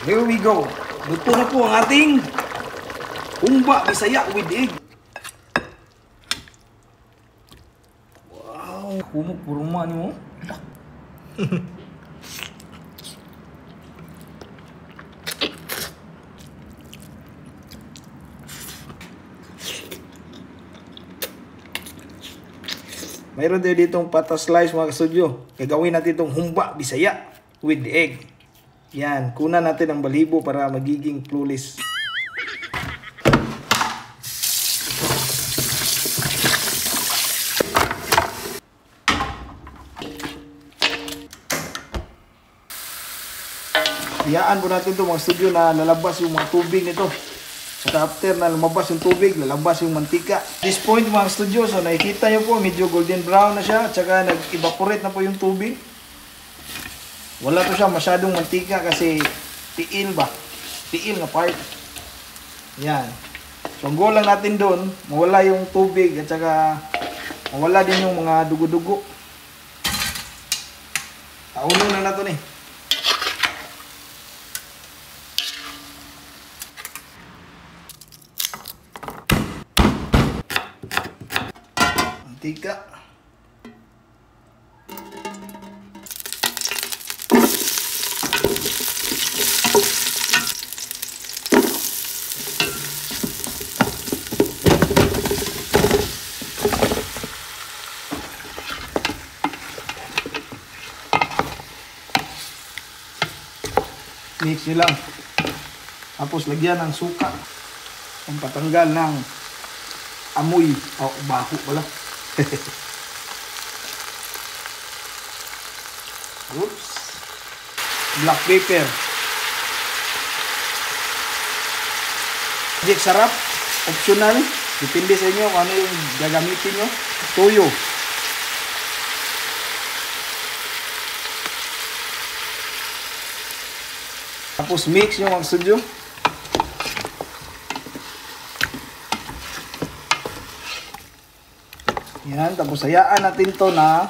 Here we go. Luto na po ang ating humba Bisaya with egg. Wow, humok po rumah ni mo. Mayroon din ditong pata slice mga kasudyo. Gagawin natin itong humba Bisaya with egg. Yan, kunan natin ang balibo para magiging clueless. Hayaan po natin ito mga studio na lalabas yung mga tubig nito. Saka after na lumabas yung tubig, lalabas yung mantika. At this point mga studio, so nakikita nyo po medyo golden brown na siya. At saka nag-evaporate na po yung tubig. Wala to siya masyadong mantika kasi tiil ba? Tiil na part. Yan. So ang goal lang natin doon, mawala yung tubig at saka mawala din yung mga dugo-dugo. Tauno na natin eh. Mantika. Mix nyo lang. Tapos lagyan ng suka. Ang patanggal ng amoy. O, baho pala. Oops. Black pepper. Hindi sarap. Optional. Depende sa inyo kung ano yung gagamitin nyo. Toyo. Tapos mix yung mga studio. Yan, tapos hayaan natin to na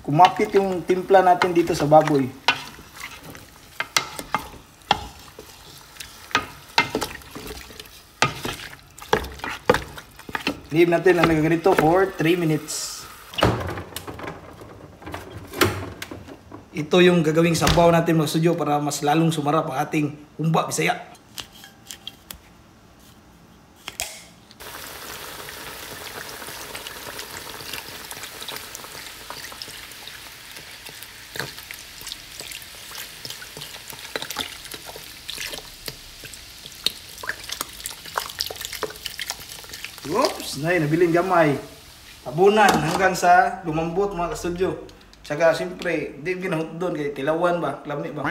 kumapit yung timpla natin dito sa baboy. Leave natin ang nagaganito for 3 minutes. Ito yung gagawing sabaw natin mga studio para mas lalong sumarap ang ating humba Bisaya. Oops! Nabiling gamay. Tabunan hanggang sa lumambot mga kastudyo. Saka siyempre, di ginahot doon kay tilawan ba? Lami ba?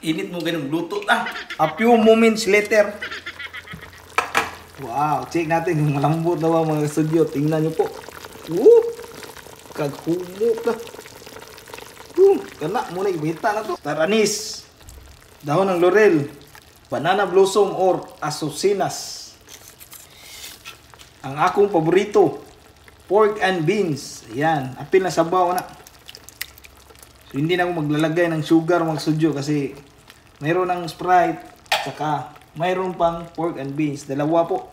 Init mo ganun, bluetooth A few moments later. Wow, check natin yung malambot na ba mga studio. Tingnan nyo po. Kaghumok na. Kana, muna ibita na to. Taranis. Dahon ng laurel. Banana blossom or azucenas. Ang akong paborito. Pork and beans. Ayan. Apil na sabaw na. So, hindi na ako maglalagay ng sugar mga studio kasi mayroon ng Sprite saka mayroon pang pork and beans. Dalawa po.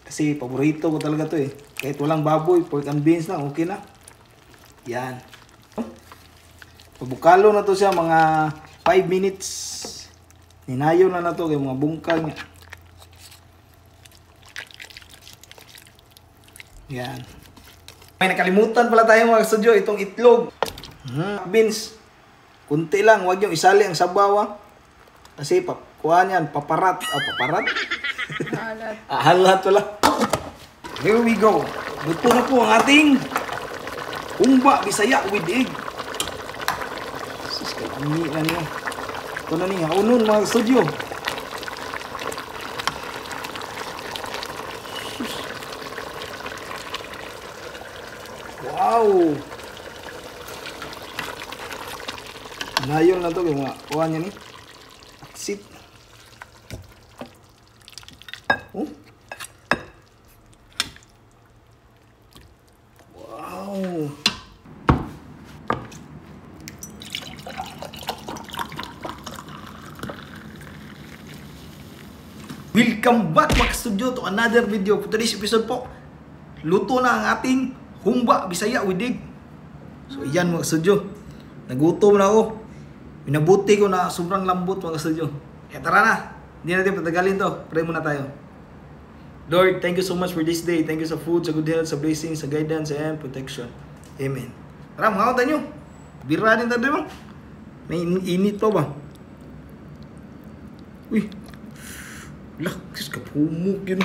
Kasi paborito ko talaga to eh. Kahit walang baboy, pork and beans na, okay na. Yan. Pabukalo na to siya mga 5 minutes. Ninayo na to kay mga bungkal niya. Yan. May nakalimutan pala tayo mga studio, itong itlog. Beans. Kunti lang, wag yung isali ang sabaw. Kasi kuhaan yan, paparat. Paparat? Halat. Halat pala. Here we go. Luto na po ang ating humba Bisaya with egg. Sus, kalami na niya. Ito na niya. Unon mga studio. Wow! Nayon na to kay mga kuha niya ni. Aksit. Oh. Wow! Welcome back mga studio to another video. For today's episode po, luto na ang ating humba Bisaya with Dig. So yan mga studio, nagutom na ako. Minabuti ko na sobrang lambot mga studio. Kaya tara na, hindi natin patagalin to. Pray muna tayo. Lord, thank you so much for this day. Thank you sa food, sa good health, sa blessings, sa guidance, and protection. Amen. Tara, mga kata nyo. Bira din tayo ba? May init pa ba? Uy. Lakis ka, pumuk yun.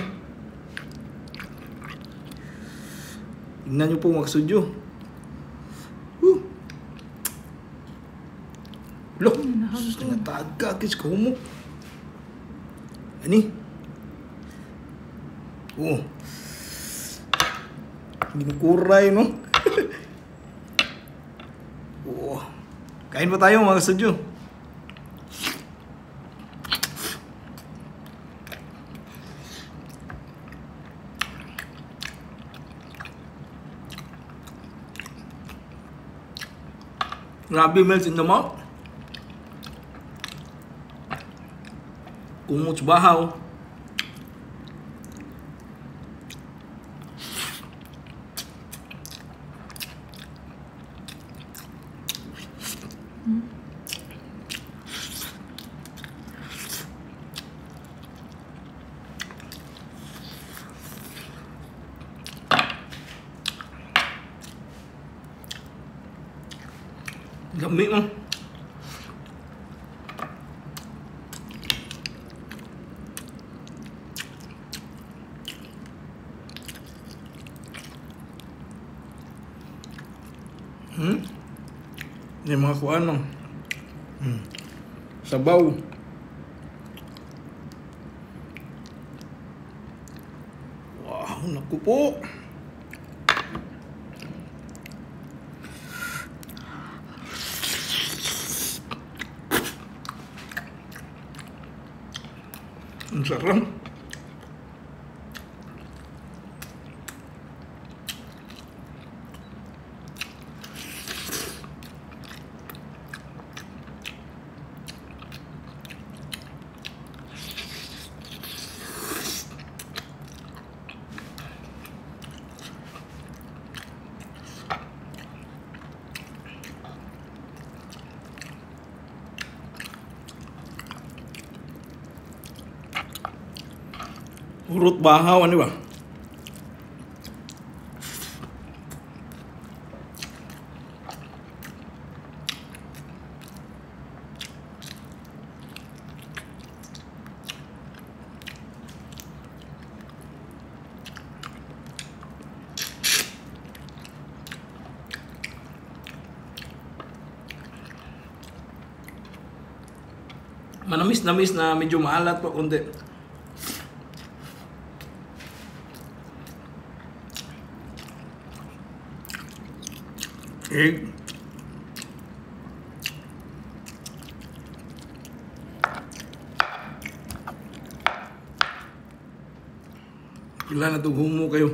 Tingnan nyo po mga studio. Loh, nangataga, kis ka, humuk. Ani? Oh. Ginukuray, no? Oh. Kain pa tayo mga studio. Grabe melts in the mouth. Kumot bahaw. Lami mo. Yung mga kuan no. Sabaw. Wow, naku po. Ang sarap. Urut bahaw ano ba? Manamis-namis na medyo maalat pa konti. Egg. Kailan na itong humo kayo.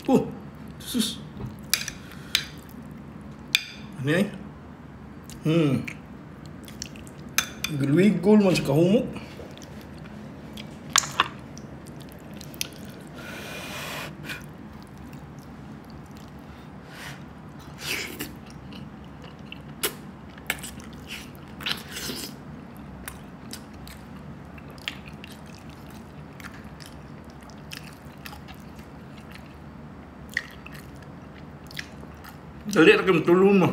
Oh. Sus. Ano yan? Gulwigol man sa kahumok. Dali na kayong tulong mo.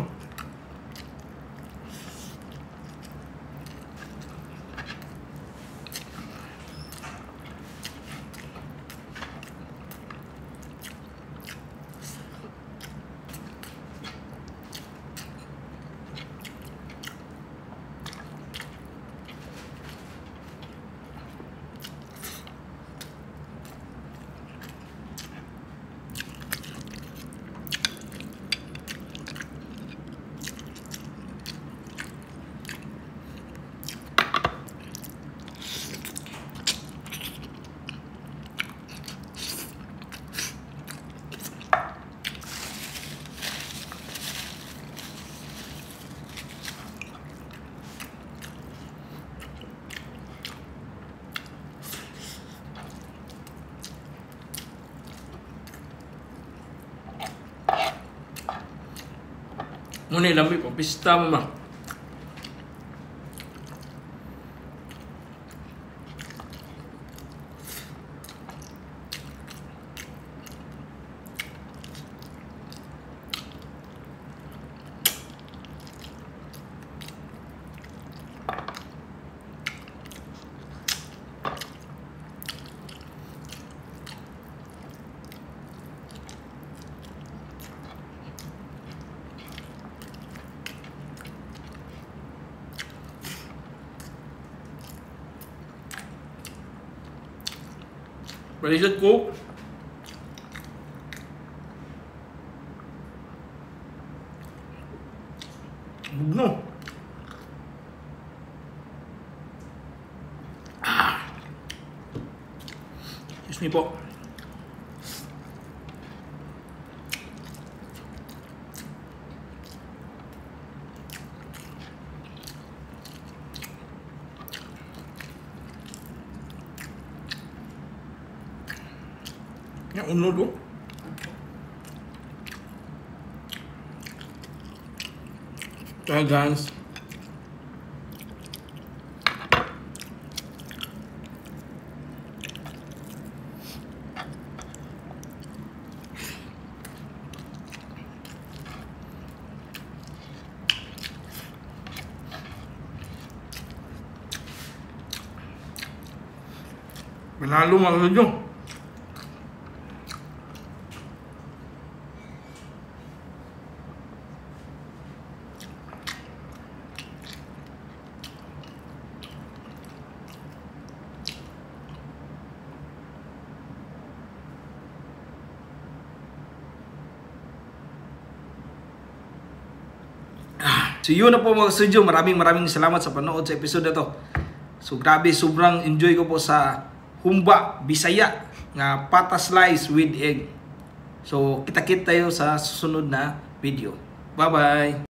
Muna lamig ko, pista mo ba? Balisod ko. Bugno. Excuse me po. Yang unod ko. Kaya guys, panalo mga kadyo. So yun na po mga studio, maraming salamat sa panood sa episode na to. So grabe, sobrang enjoy ko po sa humba Bisaya nga pata slice with egg. So kita-kit tayo sa susunod na video. Bye bye.